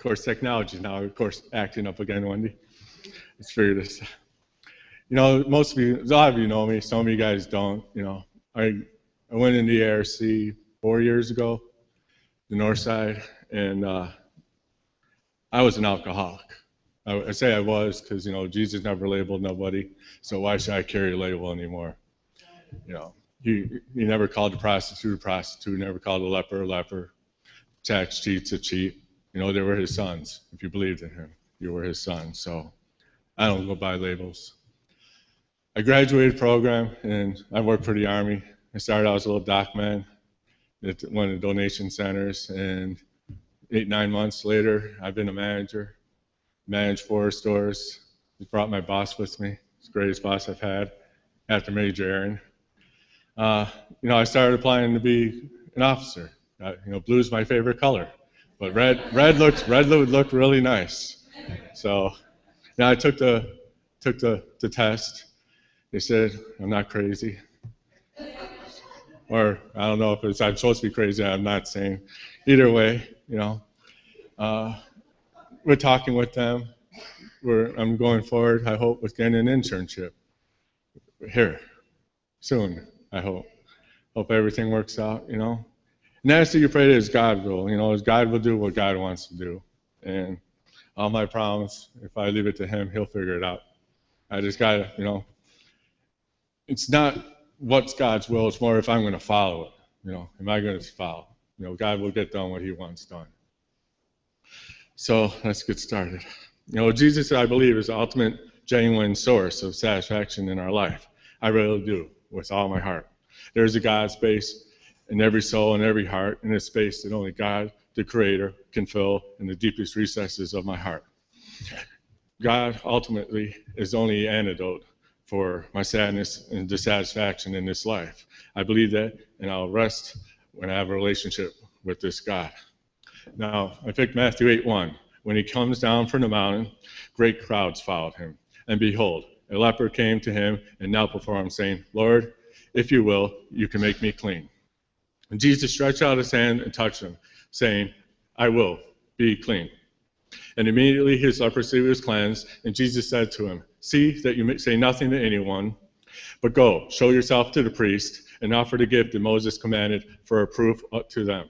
course, technology is now, of course, acting up again, Wendy. It's figured this. You know, most of you, a lot of you know me. Some of you guys don't. You know, I went in the ARC 4 years ago, the North Side, and I was an alcoholic. I say I was because, you know, Jesus never labeled nobody, so why should I carry a label anymore? You know, he never called the prostitute a prostitute, never called a leper a leper, tax cheats a cheat. You know, they were his sons. If you believed in him, you were his son. So I don't go by labels. I graduated program, and I worked for the Army. I started out as a little dock man at one of the donation centers, and 8-9 months later, I've been a manager, managed 4 stores. I brought my boss with me. It's the greatest boss I've had after Major Aaron. You know, I started applying to be an officer. You know, blue is my favorite color, but red would look really nice. So now I took the test. They said I'm not crazy, or I don't know if I'm supposed to be crazy. I'm not saying. Either way, you know, we're talking with them. I'm going forward. I hope with getting an internship here soon. I hope. Hope everything works out. You know. And that's what you pray to is God will. You know, God will do what God wants to do. And all my problems, if I leave it to Him, He'll figure it out. I just gotta, you know, it's not what's God's will, it's more if I'm going to follow it. You know, am I going to follow? You know, God will get done what He wants done. So let's get started. You know, Jesus, I believe, is the ultimate, genuine source of satisfaction in our life. I really do, with all my heart. There's a God space in every soul and every heart, in a space that only God, the Creator, can fill in the deepest recesses of my heart. God, ultimately, is the only antidote for my sadness and dissatisfaction in this life. I believe that, and I'll rest when I have a relationship with this God. Now, I picked Matthew 8:1. When He comes down from the mountain, great crowds followed Him. And behold, a leper came to Him and knelt before Him, saying, Lord, if you will, you can make me clean. And Jesus stretched out His hand and touched him, saying, I will, be clean. And immediately his leprosy was cleansed, and Jesus said to him, see that you say nothing to anyone, but go, show yourself to the priest, and offer the gift that Moses commanded for a proof to them.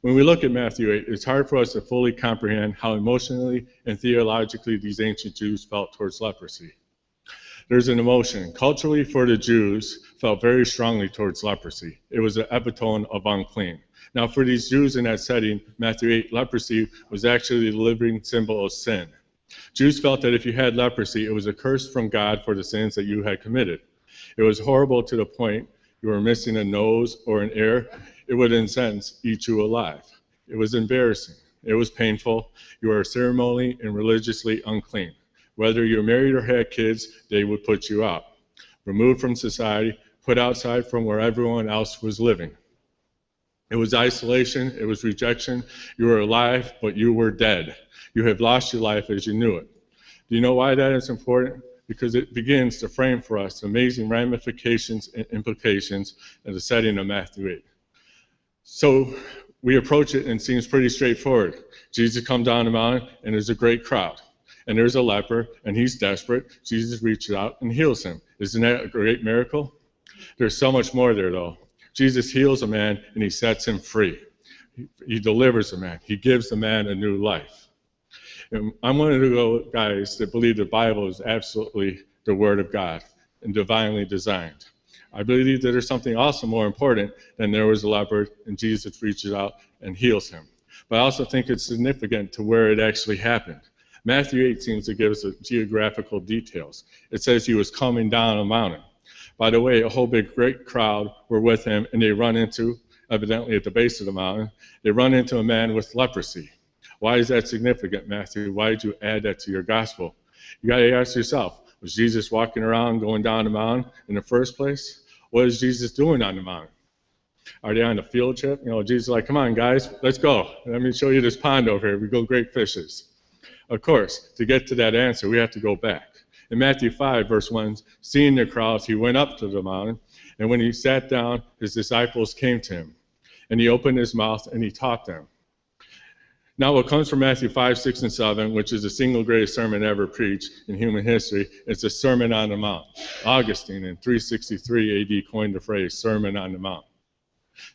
When we look at Matthew 8, it's hard for us to fully comprehend how emotionally and theologically these ancient Jews felt towards leprosy. There's an emotion. Culturally, for the Jews, felt very strongly towards leprosy. It was an epitome of unclean. Now, for these Jews in that setting, Matthew 8, leprosy was actually the living symbol of sin. Jews felt that if you had leprosy, it was a curse from God for the sins that you had committed. It was horrible to the point you were missing a nose or an ear. It would, in a sense, eat you alive. It was embarrassing. It was painful. You were ceremonially and religiously unclean. Whether you were married or had kids, they would put you out. Removed from society, put outside from where everyone else was living. It was isolation. It was rejection. You were alive, but you were dead. You have lost your life as you knew it. Do you know why that is important? Because it begins to frame for us amazing ramifications and implications in the setting of Matthew 8. So we approach it and it seems pretty straightforward. Jesus comes down the mountain and there's a great crowd. And there's a leper and he's desperate. Jesus reaches out and heals him. Isn't that a great miracle? There's so much more there though. Jesus heals a man and he sets him free. He delivers a man. He gives the man a new life. And I'm one of the guys that believe the Bible is absolutely the Word of God and divinely designed. I believe that there's something also more important than there was a leper and Jesus reaches out and heals him. But I also think it's significant to where it actually happened. Matthew 8 seems to give us the geographical details. It says he was coming down a mountain. By the way, a whole big great crowd were with him, and they run into, evidently at the base of the mountain, they run into a man with leprosy. Why is that significant, Matthew? Why did you add that to your gospel? You got to ask yourself, was Jesus walking around going down the mountain in the first place? What is Jesus doing on the mountain? Are they on a field trip? You know, Jesus is like, come on, guys, let's go. Let me show you this pond over here. We go great fishes. Of course, to get to that answer, we have to go back. In Matthew 5, verse 1, seeing the crowds, he went up to the mountain, and when he sat down, his disciples came to him. And he opened his mouth and he taught them. Now, what comes from Matthew 5, 6, and 7, which is the single greatest sermon ever preached in human history, is the Sermon on the Mount. Augustine in 363 AD coined the phrase Sermon on the Mount.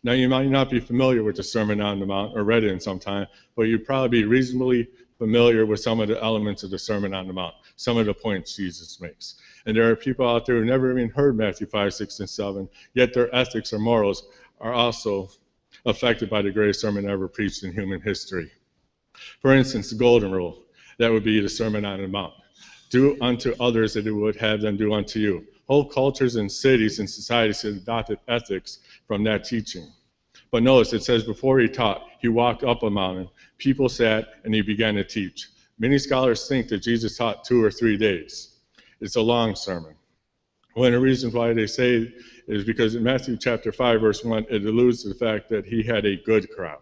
Now, you might not be familiar with the Sermon on the Mount or read it in some time, but you'd probably be reasonably familiar with some of the elements of the Sermon on the Mount, some of the points Jesus makes. And there are people out there who never even heard Matthew 5, 6, and 7, yet their ethics or morals are also affected by the greatest sermon ever preached in human history. For instance, the golden rule, that would be the Sermon on the Mount. Do unto others that you would have them do unto you. Whole cultures and cities and societies have adopted ethics from that teaching. But notice it says before he taught, he walked up a mountain, people sat, and he began to teach. Many scholars think that Jesus taught 2 or 3 days. It's a long sermon. One of the reasons why they say is because in Matthew chapter 5, verse 1, it alludes to the fact that he had a good crowd.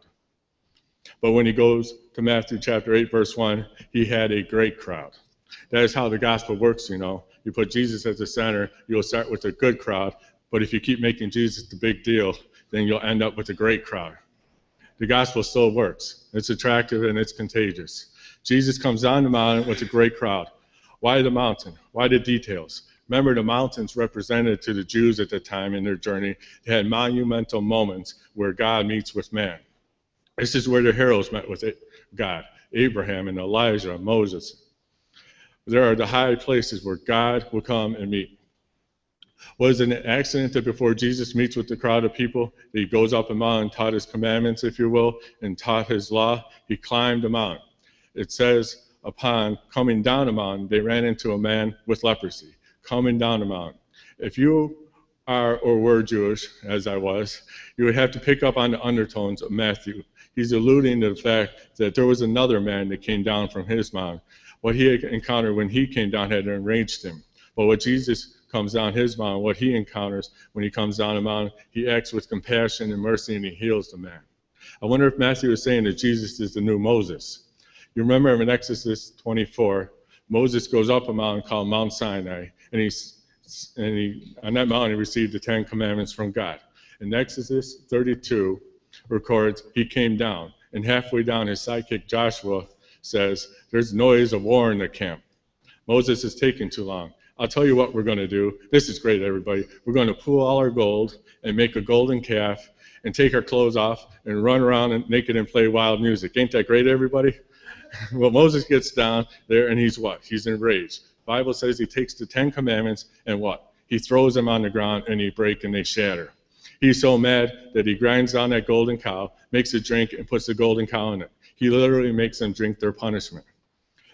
But when he goes to Matthew chapter 8, verse 1, he had a great crowd. That is how the gospel works, you know. You put Jesus at the center, you'll start with a good crowd, but if you keep making Jesus the big deal, then you'll end up with a great crowd. The gospel still works. It's attractive and it's contagious. Jesus comes down the mountain with a great crowd. Why the mountain? Why the details? Remember, the mountains represented to the Jews at the time in their journey. They had monumental moments where God meets with man. This is where the heroes met with God, Abraham and Elijah and Moses. There are the high places where God will come and meet. Was it an accident that before Jesus meets with the crowd of people, that he goes up a mountain and taught his commandments, if you will, and taught his law? He climbed a mountain. It says, upon coming down a mountain, they ran into a man with leprosy, coming down a mountain. If you are or were Jewish, as I was, you would have to pick up on the undertones of Matthew. He's alluding to the fact that there was another man that came down from his mountain. What he had encountered when he came down had enraged him. But what Jesus comes down his mountain, what he encounters when he comes down a mountain, he acts with compassion and mercy and he heals the man. I wonder if Matthew is saying that Jesus is the new Moses. You remember in Exodus 24, Moses goes up a mountain called Mount Sinai, and on that mountain he received the 10 Commandments from God. In Exodus 32 records he came down, and halfway down his sidekick Joshua says, there's noise of war in the camp. Moses is taking too long. I'll tell you what we're going to do. This is great, everybody. We're going to pool all our gold and make a golden calf and take our clothes off and run around and naked and play wild music. Ain't that great, everybody? Well, Moses gets down there and he's what? He's enraged. The Bible says he takes the 10 Commandments and what? He throws them on the ground and they break and they shatter. He's so mad that he grinds down that golden cow, makes it drink, and puts the golden cow in it. He literally makes them drink their punishment.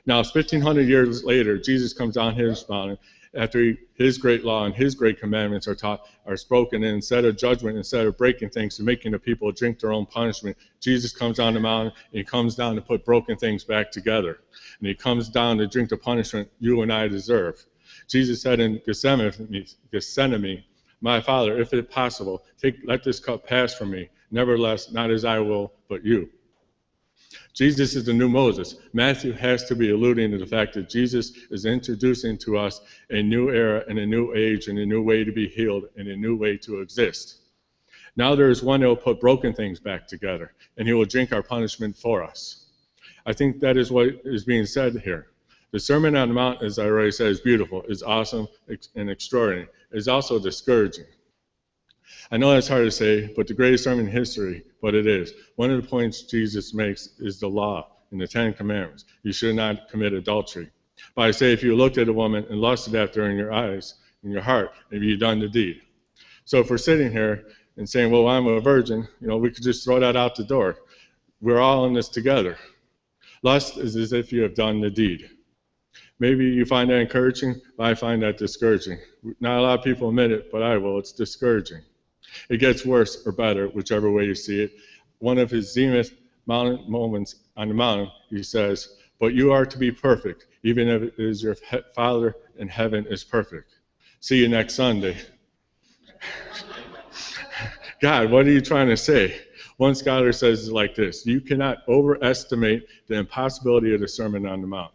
Now, 1,500 years later, Jesus comes down his mountain after his great law and his great commandments are spoken, and instead of judgment, instead of breaking things and making the people drink their own punishment, Jesus comes down the mountain and he comes down to put broken things back together. And he comes down to drink the punishment you and I deserve. Jesus said in Gethsemane, my Father, if it's possible, let this cup pass from me. Nevertheless, not as I will, but you. Jesus is the new Moses. Matthew has to be alluding to the fact that Jesus is introducing to us a new era and a new age and a new way to be healed and a new way to exist. Now there is one that will put broken things back together, and he will drink our punishment for us. I think that is what is being said here. The Sermon on the Mount, as I already said, is beautiful, is awesome, and extraordinary. It is also discouraging. I know that's hard to say, but the greatest sermon in history, but it is. One of the points Jesus makes is the law in the 10 Commandments. You should not commit adultery. But I say if you looked at a woman and lusted after her in your eyes, in your heart, have you done the deed? So if we're sitting here and saying, well, I'm a virgin, we could just throw that out the door. We're all in this together. Lust is as if you have done the deed. Maybe you find that encouraging, but I find that discouraging. Not a lot of people admit it, but I will. It's discouraging. It gets worse or better, whichever way you see it. One of his zenith moments on the mountain, he says, but you are to be perfect, even if it is your Father in heaven is perfect. See you next Sunday. God, what are you trying to say? One scholar says it like this: you cannot overestimate the impossibility of the Sermon on the Mount.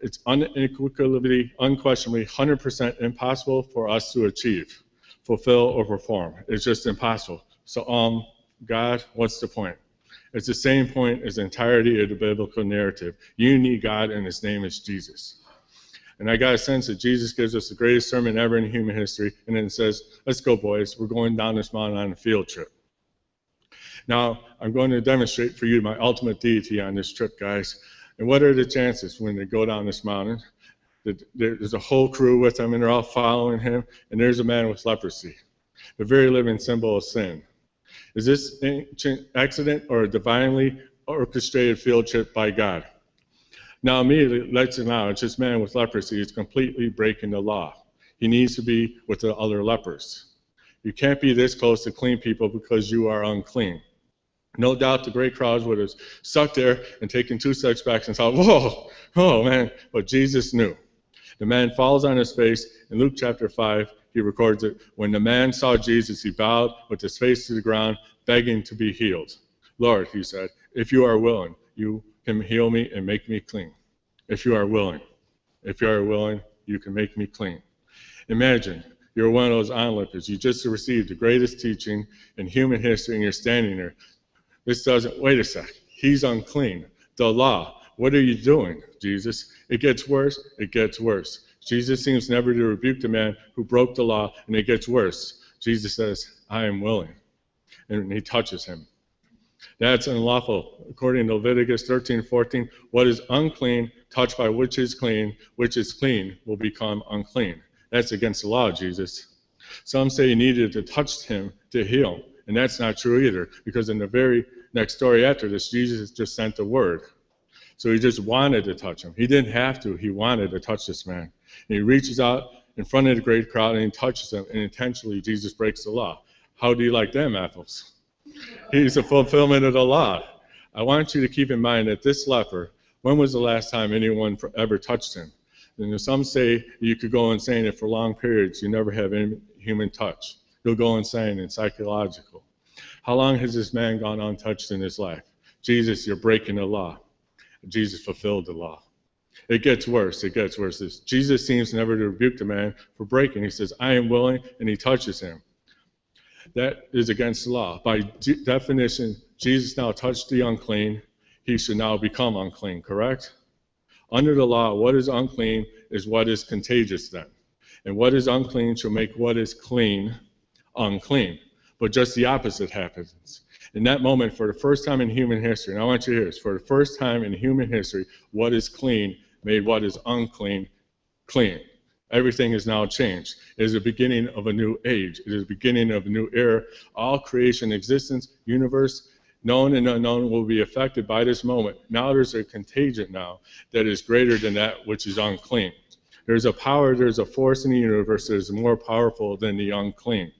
It's unequivocally, unquestionably, 100% impossible for us to achieve, fulfill, or perform. It's just impossible. So, God, what's the point? It's the same point as the entirety of the biblical narrative. You need God, and his name is Jesus. And I got a sense that Jesus gives us the greatest sermon ever in human history, and then says, let's go, boys. We're going down this mountain on a field trip. Now, I'm going to demonstrate for you my ultimate deity on this trip, guys. And what are the chances when they go down this mountain? There's a whole crew with them, and they're all following him, and there's a man with leprosy, the very living symbol of sin. Is this an accident or a divinely orchestrated field trip by God? Now, immediately, let's acknowledge this man with leprosy is completely breaking the law. He needs to be with the other lepers. You can't be this close to clean people because you are unclean. No doubt the great crowds would have stuck there and taken 2 steps back and thought, whoa, oh man, but Jesus knew. The man falls on his face. In Luke chapter 5, he records it. When the man saw Jesus, he bowed with his face to the ground, begging to be healed. Lord, he said, if you are willing, you can heal me and make me clean. If you are willing. If you are willing, you can make me clean. Imagine you're one of those onlookers. You just received the greatest teaching in human history, and you're standing there. This doesn't, wait a sec. He's unclean. The law. What are you doing, Jesus? It gets worse. It gets worse. Jesus seems never to rebuke the man who broke the law, and it gets worse. Jesus says, I am willing. And he touches him. That's unlawful. According to Leviticus 13:14, what is unclean, touched by which is clean will become unclean. That's against the law, Jesus. Some say you needed to touch him to heal, and that's not true either, because in the very next story after this, Jesus just sent the word. So he just wanted to touch him. He didn't have to. He wanted to touch this man. And he reaches out in front of the great crowd and he touches him, and intentionally Jesus breaks the law. How do you like them apples? He's a fulfillment of the law. I want you to keep in mind that this leper, when was the last time anyone ever touched him? And some say you could go insane if for long periods you never have any human touch. You'll go insane and psychological. How long has this man gone untouched in his life? Jesus, you're breaking the law. Jesus fulfilled the law. It gets worse. It gets worse. Jesus seems never to rebuke the man for breaking. He says, I am willing, and he touches him. That is against the law. By definition, Jesus now touched the unclean. He should now become unclean, correct? Under the law, what is unclean is what is contagious then. And what is unclean shall make what is clean unclean. But just the opposite happens. In that moment, for the first time in human history, and I want you to hear this, for the first time in human history, what is clean made what is unclean clean. Everything is now changed. It is the beginning of a new age. It is the beginning of a new era. All creation, existence, universe, known and unknown will be affected by this moment. Now there's a contagion now that is greater than that which is unclean. There's a power, there's a force in the universe that is more powerful than the unclean.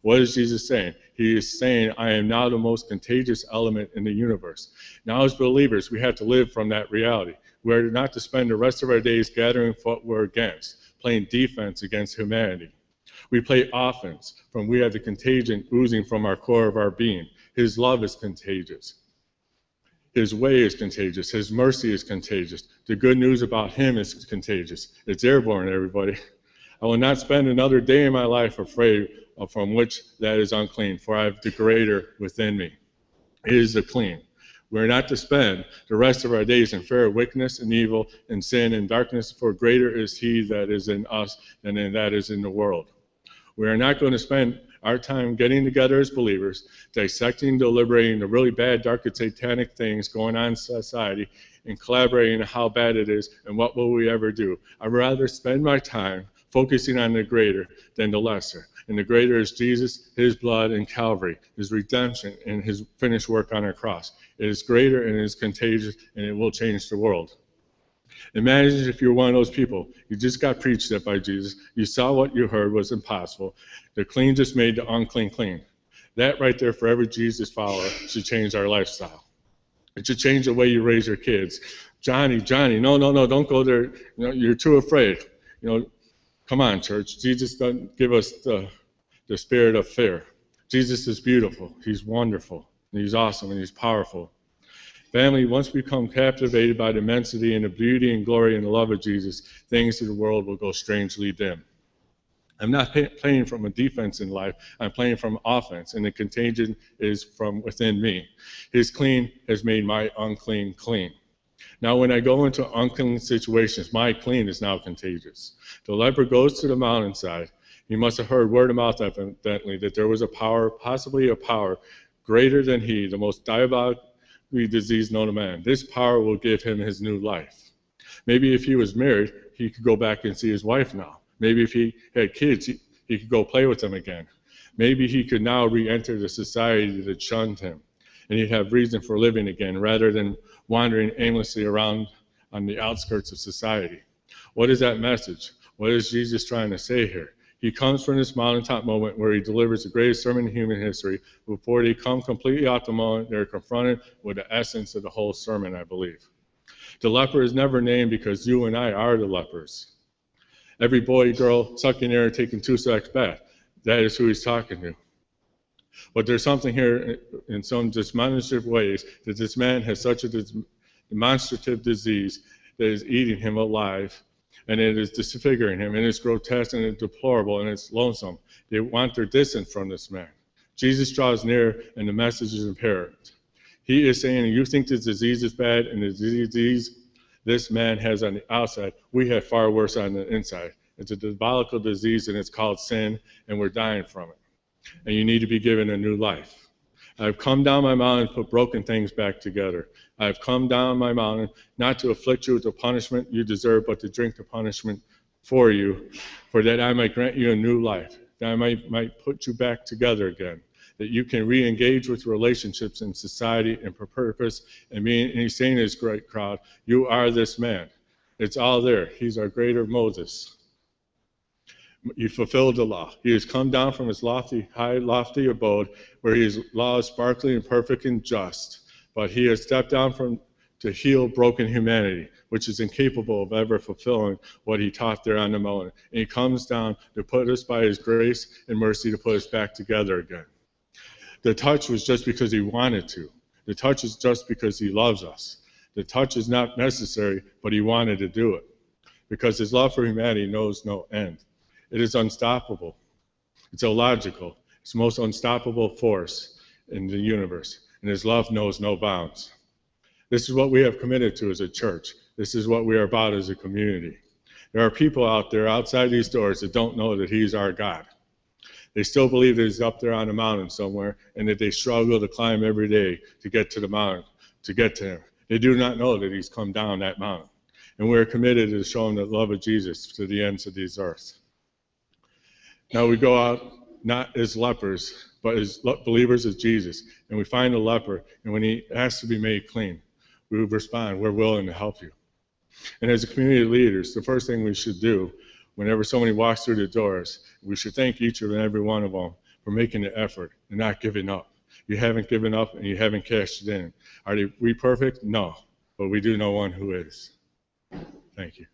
What is Jesus saying? He is saying, I am now the most contagious element in the universe. Now as believers, we have to live from that reality. We are not to spend the rest of our days gathering what we're against, playing defense against humanity. We play offense from we have the contagion oozing from our core of our being. His love is contagious. His way is contagious. His mercy is contagious. The good news about him is contagious. It's airborne, everybody. I will not spend another day in my life afraid of from which that is unclean, for I have the greater within me. It is the clean. We are not to spend the rest of our days in fear of wickedness and evil and sin and darkness, for greater is he that is in us than that is in the world. We are not going to spend our time getting together as believers, dissecting, deliberating the really bad, dark, and satanic things going on in society, and collaborating on how bad it is and what will we ever do. I'd rather spend my time focusing on the greater than the lesser. And the greater is Jesus, his blood, and Calvary, his redemption, and his finished work on our cross. It is greater and it is contagious, and it will change the world. Imagine if you're one of those people. You just got preached at by Jesus. You saw what you heard was impossible. The clean just made the unclean clean. That right there for every Jesus follower should change our lifestyle. It should change the way you raise your kids. Johnny, no, don't go there. You're too afraid. Come on, church. Jesus doesn't give us the spirit of fear. Jesus is beautiful. He's wonderful. And he's awesome, and he's powerful. Family, once we become captivated by the immensity and the beauty and glory and the love of Jesus, things in the world will go strangely dim. I'm not playing from a defense in life. I'm playing from offense, and the contagion is from within me. His clean has made my unclean clean. Now, when I go into unclean situations, my clean is now contagious. The leper goes to the mountainside. He must have heard word of mouth evidently that there was a power, possibly a power, greater than he, the most diabolically diseased known to man. This power will give him his new life. Maybe if he was married, he could go back and see his wife now. Maybe if he had kids, he could go play with them again. Maybe he could now re-enter the society that shunned him, and he'd have reason for living again rather than wandering aimlessly around on the outskirts of society. What is that message? What is Jesus trying to say here? He comes from this mountaintop moment where he delivers the greatest sermon in human history. Before they come completely off the moment, they're confronted with the essence of the whole sermon, I believe. The leper is never named because you and I are the lepers. Every boy, girl, sucking air, taking 2 seconds bath, that is who he's talking to. But there's something here in some demonstrative ways that this man has such a demonstrative disease that is eating him alive, and it is disfiguring him, and it's grotesque, and it's deplorable, and it's lonesome. They want their distance from this man. Jesus draws near, and the message is apparent. He is saying, you think this disease is bad, and the disease this man has on the outside, we have far worse on the inside. It's a diabolical disease, and it's called sin, and we're dying from it. And you need to be given a new life. I've come down my mountain and put broken things back together. I've come down my mountain not to afflict you with the punishment you deserve, but to drink the punishment for you, for that I might grant you a new life, that I might put you back together again, that you can re-engage with relationships in society and for purpose. And he's saying to this great crowd, you are this man. It's all there. He's our greater Moses. He fulfilled the law. He has come down from his high, lofty abode where his law is sparkling and perfect and just. But he has stepped down to heal broken humanity, which is incapable of ever fulfilling what he taught there on the mountain. And he comes down to put us by his grace and mercy to put us back together again. The touch was just because he wanted to. The touch is just because he loves us. The touch is not necessary, but he wanted to do it. Because his love for humanity knows no end. It is unstoppable. It's illogical. It's the most unstoppable force in the universe. And his love knows no bounds. This is what we have committed to as a church. This is what we are about as a community. There are people out there outside these doors that don't know that he's our God. They still believe that he's up there on the mountain somewhere and that they struggle to climb every day to get to the mountain, to get to him. They do not know that he's come down that mountain. And we're committed to showing the love of Jesus to the ends of this earth. Now we go out not as lepers, but as believers of Jesus. And we find the leper, and when he asks to be made clean, we would respond, we're willing to help you. And as a community leaders, the first thing we should do whenever somebody walks through the doors, we should thank each and every one of them for making the effort and not giving up. You haven't given up and you haven't cashed it in. Are we perfect? No, but we do know one who is. Thank you.